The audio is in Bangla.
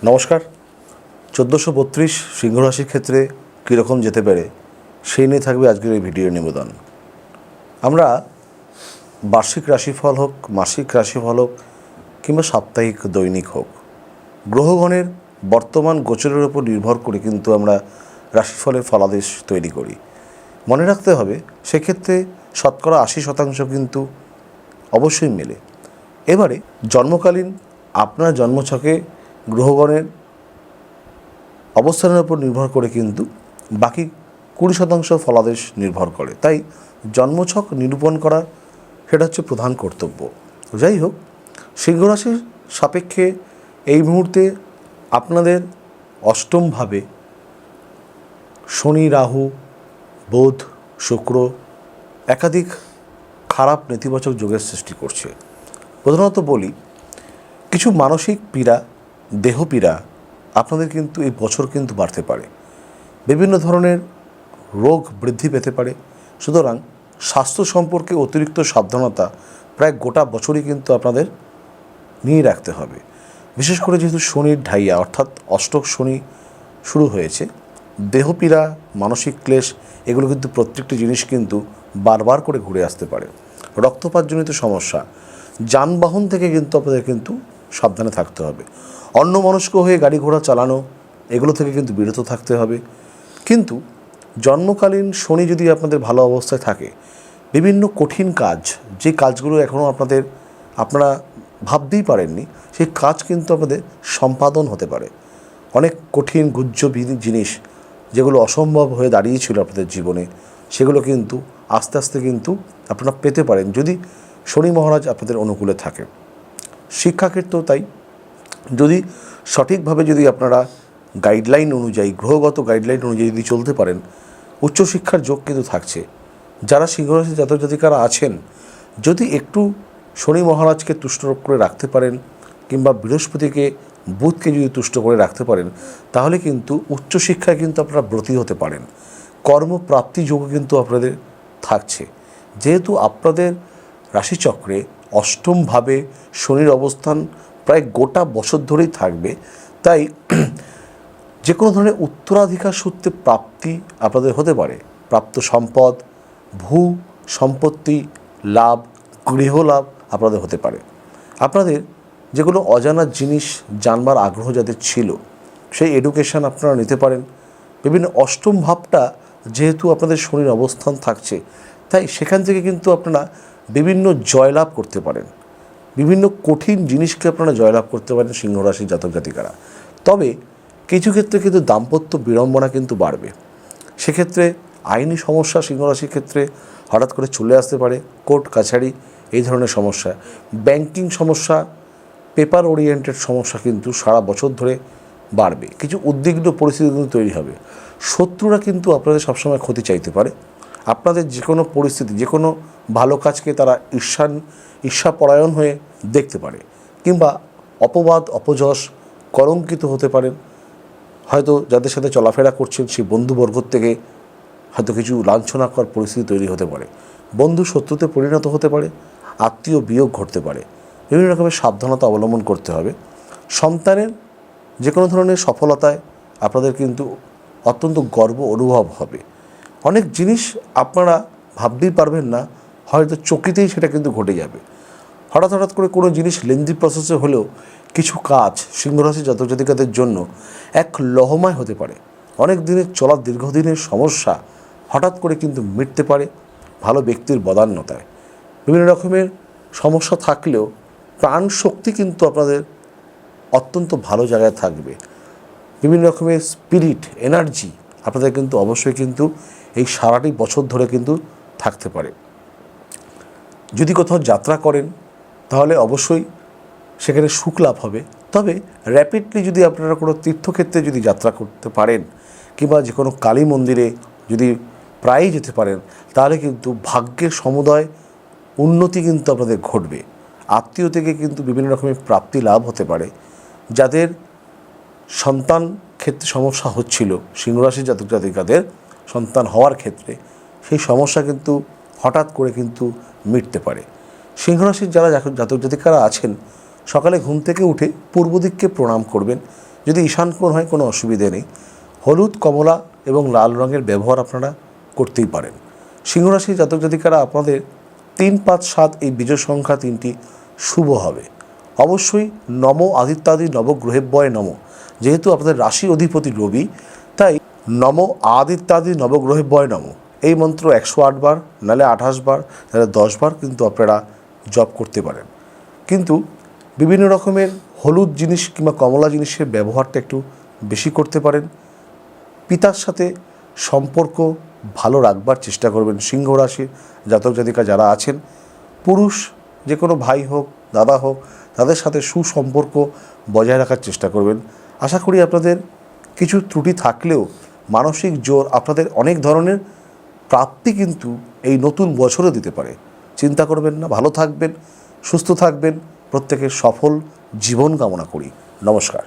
নমস্কার। 1432 সিংহ রাশির ক্ষেত্রে কীরকম যেতে পারে সেই নিয়ে থাকবে আজকের এই ভিডিও নিবেদন। আমরা বার্ষিক রাশিফল হোক, মাসিক রাশিফল হোক কিংবা সাপ্তাহিক দৈনিক হোক, গ্রহগণের বর্তমান গোচরের উপর নির্ভর করে কিন্তু আমরা রাশিফলের ফলাদেশ তৈরি করি। মনে রাখতে হবে সেক্ষেত্রে শতকরা 80% কিন্তু অবশ্যই মেলে। এবারে জন্মকালীন আপনার জন্মছকে গ্রহগণের অবস্থানের উপর নির্ভর করে কিন্তু বাকি 20% ফলাদেশ নির্ভর করে। তাই জন্মছক নিরূপণ করা সেটা হচ্ছে প্রধান কর্তব্য। যাই হোক, সিংহ রাশির সাপেক্ষে এই মুহূর্তে আপনাদের অষ্টমভাবে শনি, রাহু, বুধ, শুক্র একাধিক খারাপ নেতিবাচক যোগের সৃষ্টি করছে। প্রধানত বলি, কিছু মানসিক পীড়া, দেহ পীড়া আপনাদের কিন্তু এই বছর কিন্তু বাড়তে পারে। বিভিন্ন ধরনের রোগ বৃদ্ধি পেতে পারে। সুতরাং স্বাস্থ্য সম্পর্কে অতিরিক্ত সাবধানতা প্রায় গোটা বছরই কিন্তু আপনাদের নিয়ে রাখতে হবে। বিশেষ করে যেহেতু শনির ঢাইয়া অর্থাৎ অষ্টক শনি শুরু হয়েছে, দেহ পীড়া, মানসিক ক্লেশ এগুলো কিন্তু প্রত্যেকটি জিনিস কিন্তু বারবার করে ঘুরে আসতে পারে। রক্তপাতজনিত সমস্যা, যানবাহন থেকে কিন্তু আপনাদের কিন্তু সাবধানে থাকতে হবে। অন্যমনস্ক হয়ে গাড়ি ঘোড়া চালানো এগুলো থেকে কিন্তু বিরত থাকতে হবে। কিন্তু জন্মকালীন শনি যদি আপনাদের ভালো অবস্থায় থাকে, বিভিন্ন কঠিন কাজ, যে কাজগুলো এখনও আপনারা ভাবতেই পারেননি, সেই কাজ কিন্তু আপনাদের সম্পাদন হতে পারে। অনেক কঠিন গুহ্য জিনিস যেগুলো অসম্ভব হয়ে দাঁড়িয়েছিল আপনাদের জীবনে, সেগুলো কিন্তু আস্তে আস্তে কিন্তু আপনারা পেতে পারেন যদি শনি মহারাজ আপনাদের অনুকূলে থাকে। শিক্ষাক্ষেত্রেও তাই, যদি সঠিকভাবে যদি আপনারা গাইডলাইন অনুযায়ী, গ্রহগত গাইডলাইন অনুযায়ী যদি চলতে পারেন, উচ্চশিক্ষার যোগ কিন্তু থাকছে। যারা সিংহরাশি জাতক জাতিকারা আছেন, যদি একটু শনি মহারাজকে তুষ্ট করে রাখতে পারেন কিংবা বৃহস্পতিকে, বুধকে যদি তুষ্ট করে রাখতে পারেন, তাহলে কিন্তু উচ্চশিক্ষায় কিন্তু আপনারা ব্রতী হতে পারেন। কর্মপ্রাপ্তি যোগও কিন্তু আপনাদের থাকছে। যেহেতু আপনাদের রাশিচক্রে অষ্টমভাবে শনির অবস্থান প্রায় গোটা বছর ধরেই থাকবে, তাই যে কোনো ধরনের উত্তরাধিকার সূত্রে প্রাপ্তি আপনাদের হতে পারে। প্রাপ্ত সম্পদ, ভূ সম্পত্তি লাভ, গৃহলাভ আপনাদের হতে পারে। আপনাদের যেগুলো অজানা জিনিস জানবার আগ্রহ যাদের ছিল, সেই এডুকেশান আপনারা নিতে পারেন। বিভিন্ন অষ্টম ভাবটা যেহেতু আপনাদের শনির অবস্থান থাকছে, তাই সেখান থেকে কিন্তু আপনারা বিভিন্ন জয়লাভ করতে পারেন। বিভিন্ন কঠিন জিনিসকে আপনারা জয়লাভ করতে পারেন সিংহরাশির জাতক জাতিকারা। তবে কিছু ক্ষেত্রে কিন্তু দাম্পত্য বিড়ম্বনা কিন্তু বাড়বে। সেক্ষেত্রে আইনি সমস্যা সিংহরাশির ক্ষেত্রে হঠাৎ করে চলে আসতে পারে। কোর্ট কাছারি এই ধরনের সমস্যা, ব্যাংকিং সমস্যা, পেপার ওরিয়েন্টেড সমস্যা কিন্তু সারা বছর ধরে বাড়বে। কিছু উদ্বিগ্ন পরিস্থিতি কিন্তু তৈরি হবে। শত্রুরা কিন্তু আপনাদের সবসময় ক্ষতি চাইতে পারে। আপনাদের যে কোনো পরিস্থিতি, যে কোনো ভালো কাজকে তারা ঈর্ষাপরায়ণ হয়ে দেখতে পারে, কিংবা অপবাদ অপযশ কলঙ্কিত হতে পারেন। হয়তো যাদের সাথে চলাফেরা করছেন সেই বন্ধুবর্গ থেকে হয়তো কিছু লাঞ্ছনাকর পরিস্থিতি তৈরি হতে পারে। বন্ধু শত্রুতে পরিণত হতে পারে, আত্মীয় বিয়োগ ঘটতে পারে। বিভিন্ন রকমের সাবধানতা অবলম্বন করতে হবে। সন্তানের যে কোনো ধরনের সফলতায় আপনাদের কিন্তু অত্যন্ত গর্ব অনুভব হবে। অনেক জিনিস আপনারা ভাবতেই পারবেন না, হয়তো চকিতেই সেটা কিন্তু ঘটে যাবে। হঠাৎ করে কোনো জিনিস লেন্দি প্রসেসে হলেও কিছু কাজ সিংহরাশি জাতক জাতিকাদের জন্য এক লহমায় হতে পারে। অনেক দিনের চলা দীর্ঘদিনের সমস্যা হঠাৎ করে কিন্তু মিটতে পারে ভালো ব্যক্তির বদান্যতায়। বিভিন্ন রকমের সমস্যা থাকলেও প্রাণ শক্তি কিন্তু আপনাদের অত্যন্ত ভালো জায়গায় থাকবে। বিভিন্ন রকমের স্পিরিট, এনার্জি আপনাদের কিন্তু অবশ্যই কিন্তু এই সারাটি বছর ধরে কিন্তু থাকতে পারে। যদি কোথাও যাত্রা করেন তাহলে অবশ্যই সেখানে সুখ লাভ হবে। তবে র্যাপিডলি যদি আপনারা কোনো তীর্থক্ষেত্রে যদি যাত্রা করতে পারেন কিংবা যে কোনো কালী মন্দিরে যদি প্রায়ই যেতে পারেন, তাহলে কিন্তু ভাগ্যের সমুদয় উন্নতি কিন্তু আপনাদের ঘটবে। আত্মীয় থেকে কিন্তু বিভিন্ন রকমের প্রাপ্তি লাভ হতে পারে। যাদের সন্তান ক্ষেত্রে সমস্যা হচ্ছিল, সিংহরাশির জাতক জাতিকাদের সন্তান হওয়ার ক্ষেত্রে, সেই সমস্যা কিন্তু হঠাৎ করে কিন্তু মিটতে পারে। সিংহরাশির যারা জাতক জাতিকারা আছেন, সকালে ঘুম থেকে উঠে পূর্ব দিককে প্রণাম করবেন। যদি ঈশান কোণ হয় কোনো অসুবিধে নেই। হলুদ, কমলা এবং লাল রঙের ব্যবহার আপনারা করতেই পারেন। সিংহরাশির জাতক জাতিকারা আপনাদের 3, 5, 7 এই বিজয় সংখ্যা 3টি শুভ হবে। অবশ্যই নম আদিত্যাদি নবগ্রহেভ্যয় নম, যেহেতু আপনাদের রাশি অধিপতি রবি, তাই নম আদিত্যাদি নবগ্রহেভ্যয় নম এই মন্ত্র 108 বার, নাহলে 28 বার, নাহলে 10 বার কিন্তু আপনারা জপ করতে পারেন। কিন্তু বিভিন্ন রকমের হলুদ জিনিস কিংবা কমলা জিনিসের ব্যবহারটা একটু বেশি করতে পারেন। পিতার সাথে সম্পর্ক ভালো রাখবার চেষ্টা করবেন। সিংহ রাশির জাতক জাতিকা যারা আছেন, পুরুষ যে কোনো ভাই হোক, দাদা হোক, তাদের সাথে সুসম্পর্ক বজায় রাখার চেষ্টা করবেন। আশা করি আপনাদের কিছু ত্রুটি থাকলেও মানসিক জোর আপনাদের অনেক ধরনের প্রাপ্তি কিন্তু এই নতুন বছরে দিতে পারে। চিন্তা করবেন না, ভালো থাকবেন, সুস্থ থাকবেন, প্রত্যেকের সফল জীবন কামনা করি। নমস্কার।